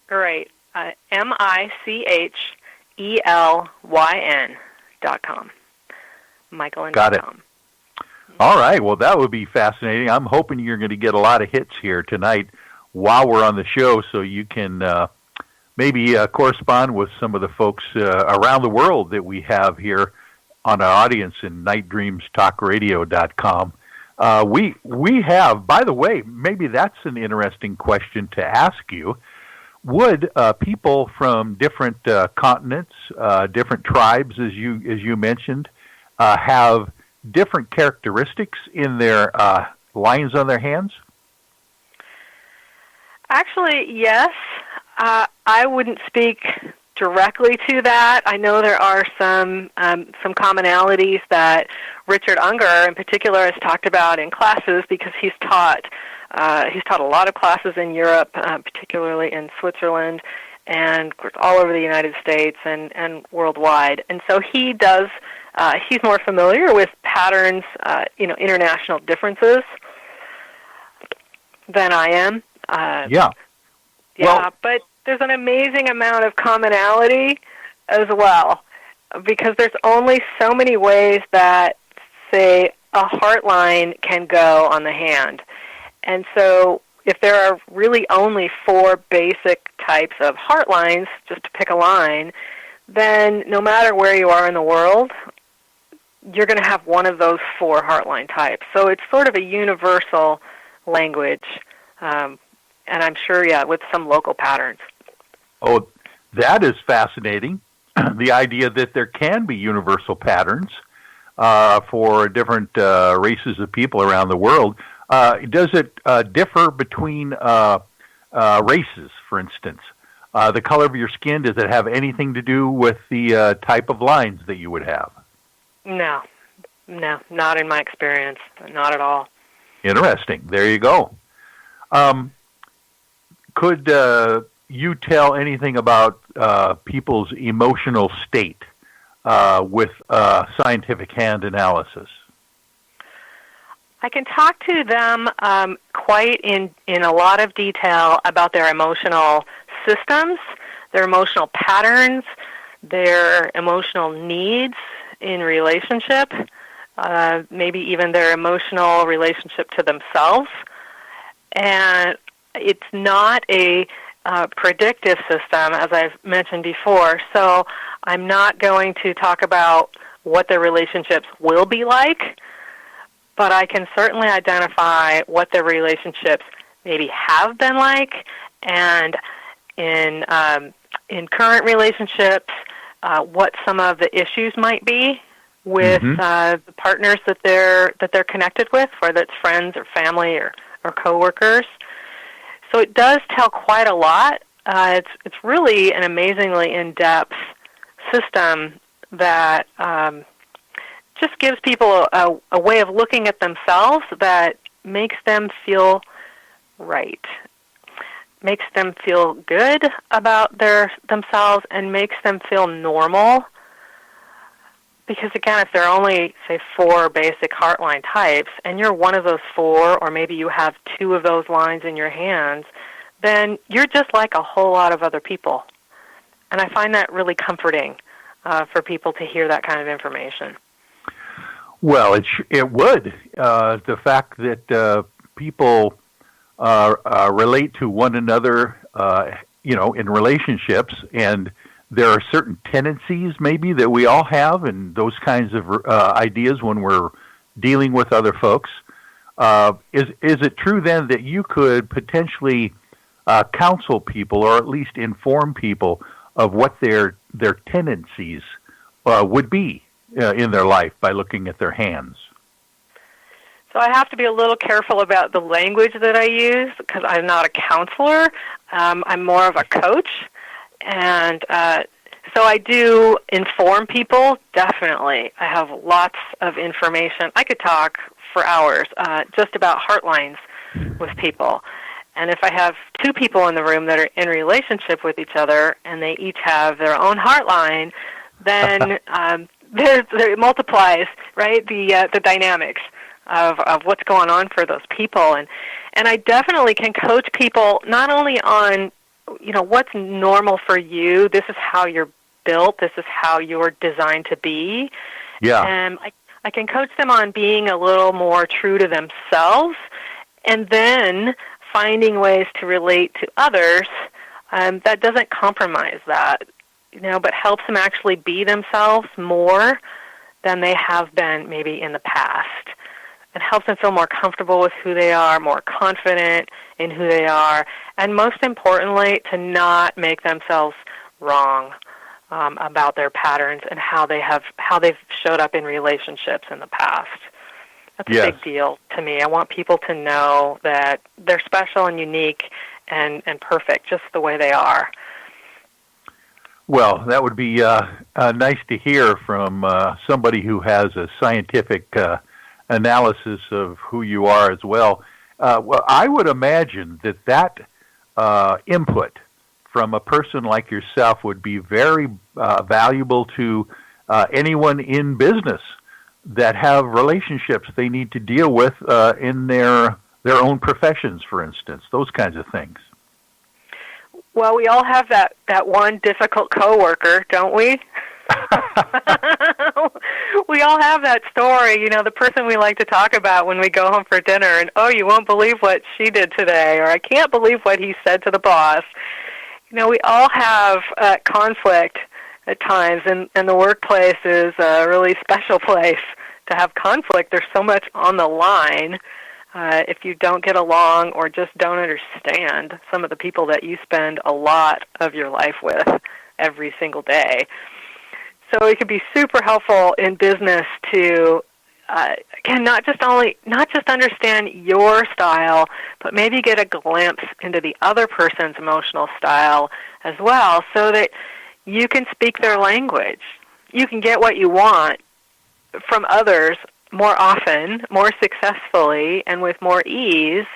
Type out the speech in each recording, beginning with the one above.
Great. MICHELYN.com. Michelyn.com. Got it. All right. Well, that would be fascinating. I'm hoping you're going to get a lot of hits here tonight while we're on the show, so you can maybe correspond with some of the folks around the world that we have here on our audience in nightdreamstalkradio.com. We have, by the way, maybe that's an interesting question to ask you. Would people from different continents, different tribes, as you mentioned, have different characteristics in their lines on their hands? Actually, yes. I wouldn't speak directly to that. I know there are some commonalities that Richard Unger, in particular, has talked about in classes because he's taught a lot of classes in Europe, particularly in Switzerland, and all over the United States and worldwide. And so he does. He's more familiar with patterns, international differences than I am. Yeah. Yeah, but there's an amazing amount of commonality as well, because there's only so many ways that, say, a heart line can go on the hand. And so if there are really only 4 basic types of heart lines, just to pick a line, then no matter where you are in the world, you're going to have one of those 4 heart line types. So it's sort of a universal language, and I'm sure, with some local patterns. Oh, that is fascinating. The idea that there can be universal patterns for different races of people around the world. Does it differ between races, for instance? The color of your skin, does it have anything to do with the type of lines that you would have? No, not in my experience. Not at all. Interesting. There you go. Could you tell anything about people's emotional state with scientific hand analysis? I can talk to them quite in a lot of detail about their emotional systems, their emotional patterns, their emotional needs in relationship, maybe even their emotional relationship to themselves. And it's not a predictive system, as I've mentioned before, so I'm not going to talk about what their relationships will be like, but I can certainly identify what their relationships maybe have been like, and in current relationships, what some of the issues might be with the partners that they're connected with, whether it's friends or family or coworkers. So it does tell quite a lot. It's really an amazingly in-depth system that just gives people a way of looking at themselves that makes them feel right, makes them feel good about themselves, and makes them feel normal. Because again, if there are only, say, 4 basic heart line types, and you're one of those 4, or maybe you have 2 of those lines in your hands, then you're just like a whole lot of other people. And I find that really comforting for people to hear that kind of information. Well, it would. The fact that people relate to one another, in relationships, and there are certain tendencies maybe that we all have, and those kinds of ideas when we're dealing with other folks. Is it true then that you could potentially counsel people, or at least inform people of what their tendencies would be in their life by looking at their hands? So I have to be a little careful about the language that I use, because I'm not a counselor. I'm more of a coach. And so I do inform people, definitely. I have lots of information. I could talk for hours just about heart lines with people. And if I have 2 people in the room that are in relationship with each other and they each have their own heart line, then it multiplies, right, the dynamics of what's going on for those people. And I definitely can coach people not only on what's normal for you. This is how you're built. This is how you're designed to be. Yeah. And I can coach them on being a little more true to themselves, and then finding ways to relate to others that doesn't compromise that, but helps them actually be themselves more than they have been maybe in the past. It helps them feel more comfortable with who they are, more confident in who they are, and most importantly, to not make themselves wrong about their patterns and how they've showed up in relationships in the past. That's a big deal to me. I want people to know that they're special and unique and perfect just the way they are. Well, that would be nice to hear from somebody who has a scientific analysis of who you are as well. Well, I would imagine that input from a person like yourself would be very valuable to anyone in business that have relationships they need to deal with in their own professions, for instance, those kinds of things. Well, we all have that one difficult coworker, don't we? We all have that story, the person we like to talk about when we go home for dinner, and, oh, you won't believe what she did today, or I can't believe what he said to the boss. We all have conflict at times, and the workplace is a really special place to have conflict. There's so much on the line if you don't get along or just don't understand some of the people that you spend a lot of your life with every single day. So it could be super helpful in business to, again, not just understand your style, but maybe get a glimpse into the other person's emotional style as well, so that you can speak their language. You can get what you want from others more often, more successfully, and with more ease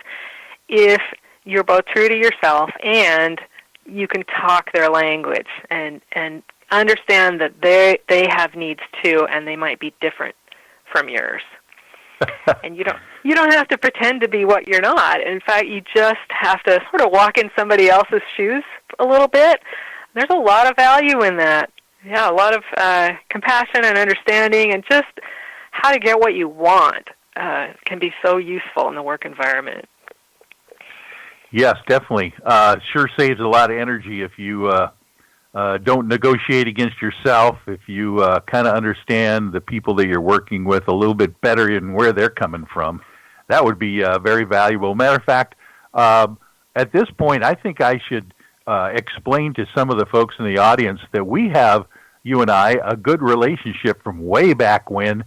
if you're both true to yourself and you can talk their language and understand that they have needs too, and they might be different from yours. And you don't have to pretend to be what you're not. In fact, you just have to sort of walk in somebody else's shoes a little bit. There's a lot of value in that. Yeah, a lot of compassion and understanding, and just how to get what you want can be so useful in the work environment. Yes, definitely. Sure saves a lot of energy if you don't negotiate against yourself, if you kind of understand the people that you're working with a little bit better and where they're coming from. That would be very valuable. Matter of fact, at this point, I think I should explain to some of the folks in the audience that we have, you and I, a good relationship from way back when,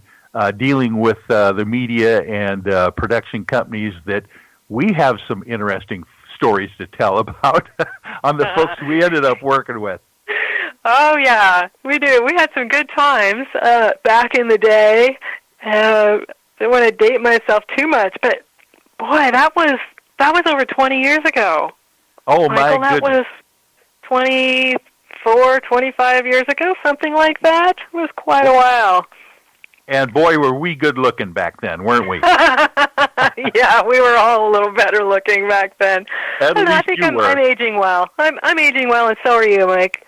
dealing with the media and production companies, that we have some interesting stories to tell about on the folks we ended up working with. Oh, yeah, we do. We had some good times back in the day. I don't want to date myself too much, but, boy, that was over 20 years ago. Oh, Michael, my goodness. That was 24, 25 years ago, something like that. It was quite a while. And, boy, were we good-looking back then, weren't we? Yeah, we were all a little better looking back then. At least I think you were. I'm aging well. I'm aging well, and so are you, Mike.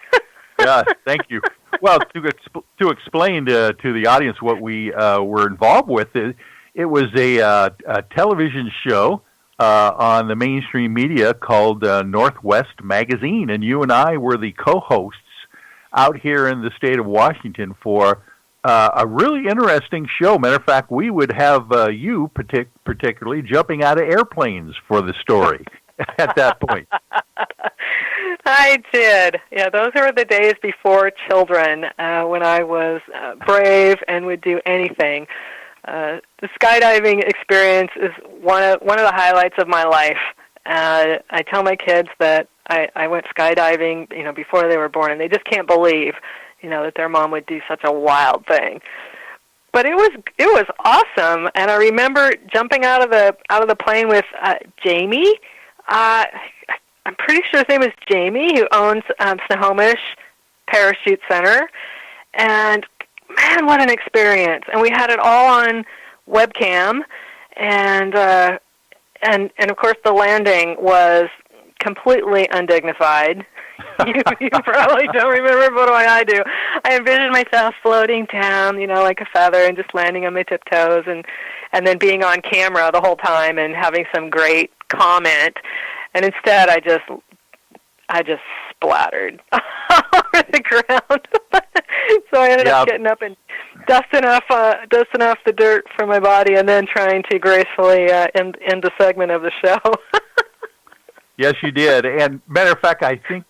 Yeah, thank you. Well, to explain to the audience what we were involved with, it was a television show on the mainstream media called Northwest Magazine, and you and I were the co-hosts out here in the state of Washington for a really interesting show. Matter of fact, we would have you particularly jumping out of airplanes for the story at that point. I did. Yeah, those were the days before children, when I was brave and would do anything. The skydiving experience is one of the highlights of my life. I tell my kids that I went skydiving, before they were born, and they just can't believe, that their mom would do such a wild thing. But it was awesome, and I remember jumping out of the plane with Jamie. I'm pretty sure his name is Jamie, who owns Snohomish Parachute Center. And, man, what an experience. And we had it all on webcam. And of course, the landing was completely undignified. You probably don't remember, but I do. I envision myself floating down, like a feather, and just landing on my tiptoes, and then being on camera the whole time and having some great comment. And instead, I just splattered all over the ground. So I ended up getting up and dusting off the dirt from my body, and then trying to gracefully end the segment of the show. Yes, you did. And matter of fact, I think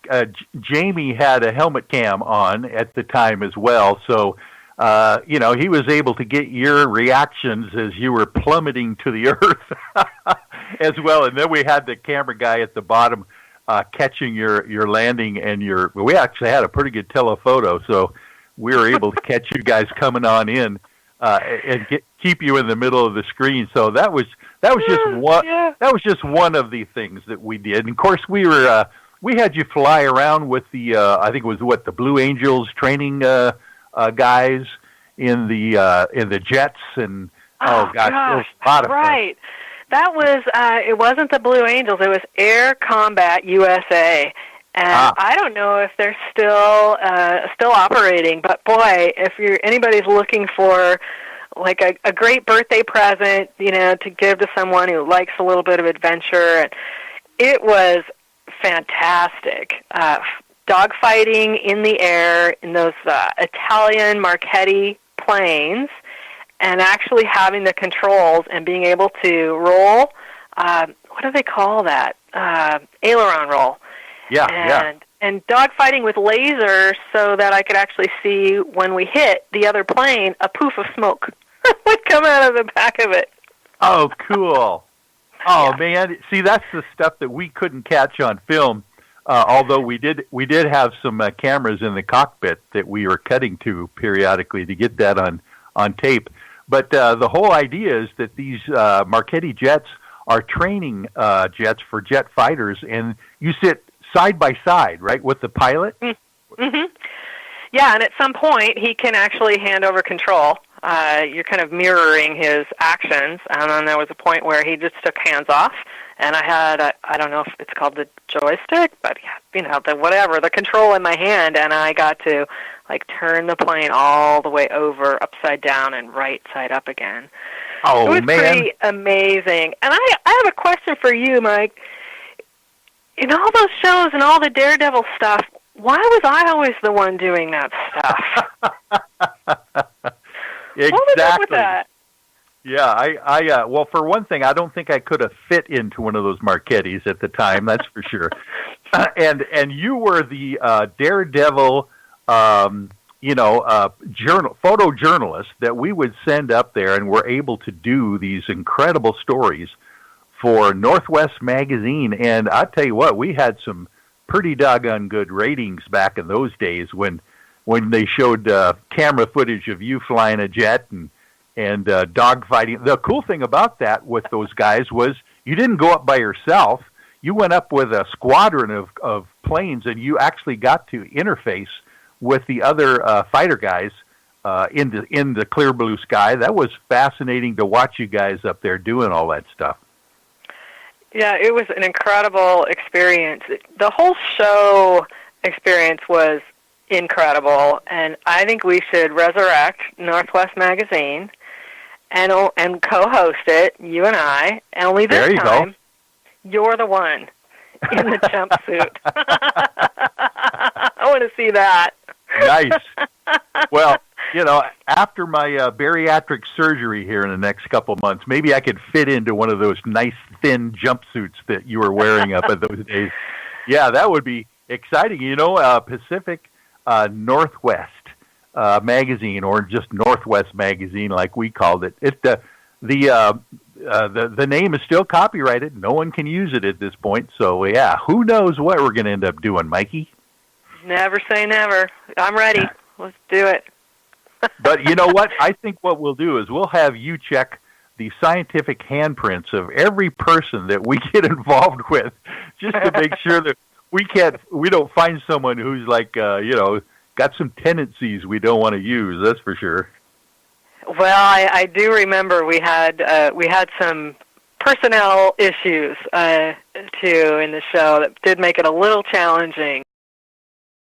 Jamie had a helmet cam on at the time as well. So, he was able to get your reactions as you were plummeting to the earth as well. And then we had the camera guy at the bottom catching your landing, and we actually had a pretty good telephoto. So we were able to catch you guys coming on in and keep you in the middle of the screen. So that was just one. Yeah. That was just one of the things that we did. And of course, we had you fly around with the I think it was the Blue Angels training guys in the jets, and oh gosh, it was a lot of fun. That was it wasn't the Blue Angels. It was Air Combat USA. And I don't know if they're still operating, but boy, if anybody's looking for like a great birthday present, to give to someone who likes a little bit of adventure, it was fantastic. Dogfighting in the air in those Italian Marchetti planes, and actually having the controls and being able to roll. What do they call that? Aileron roll. And dogfighting with lasers so that I could actually see when we hit the other plane, a poof of smoke would come out of the back of it. Oh, cool. Oh, man. See, that's the stuff that we couldn't catch on film, although we did have some cameras in the cockpit that we were cutting to periodically to get that on tape. But the whole idea is that these Marchetti jets are training jets for jet fighters, and you sit side by side, right, with the pilot? Mm-hmm. Yeah, and at some point, he can actually hand over control. You're kind of mirroring his actions, and then there was a point where he just took hands off, and I had, I don't know if it's called the joystick, but, the control in my hand, and I got to, turn the plane all the way over, upside down, and right side up again. Oh, man. It was pretty amazing. And I have a question for you, Mike. In all those shows and all the Daredevil stuff, why was I always the one doing that stuff? Exactly. What was up with that? Yeah, I well, for one thing, I don't think I could have fit into one of those Marchettis at the time. That's for sure. And you were the Daredevil, photojournalist that we would send up there, and were able to do these incredible stories for Northwest Magazine. And I tell you what, we had some pretty doggone good ratings back in those days when they showed camera footage of you flying a jet and dogfighting. The cool thing about that with those guys was you didn't go up by yourself. You went up with a squadron of planes, and you actually got to interface with the other fighter guys in the clear blue sky. That was fascinating to watch you guys up there doing all that stuff. Yeah, it was an incredible experience. The whole show experience was incredible, and I think we should resurrect Northwest Magazine and co-host it, you and I, and only this time, you're the one in the jumpsuit. I want to see that. Nice. Well, after my bariatric surgery here in the next couple months, maybe I could fit into one of those nice thin jumpsuits that you were wearing up at those days. Yeah, that would be exciting. Pacific Northwest magazine, or just Northwest magazine, like we called it. The name is still copyrighted. No one can use it at this point. So yeah, who knows what we're going to end up doing, Mikey? Never say never. I'm ready. Let's do it. But you know what? I think what we'll do is we'll have you check the scientific handprints of every person that we get involved with, just to make sure that we don't find someone who's got some tendencies we don't want to use. That's for sure. Well, I do remember we had some personnel issues too in the show that did make it a little challenging.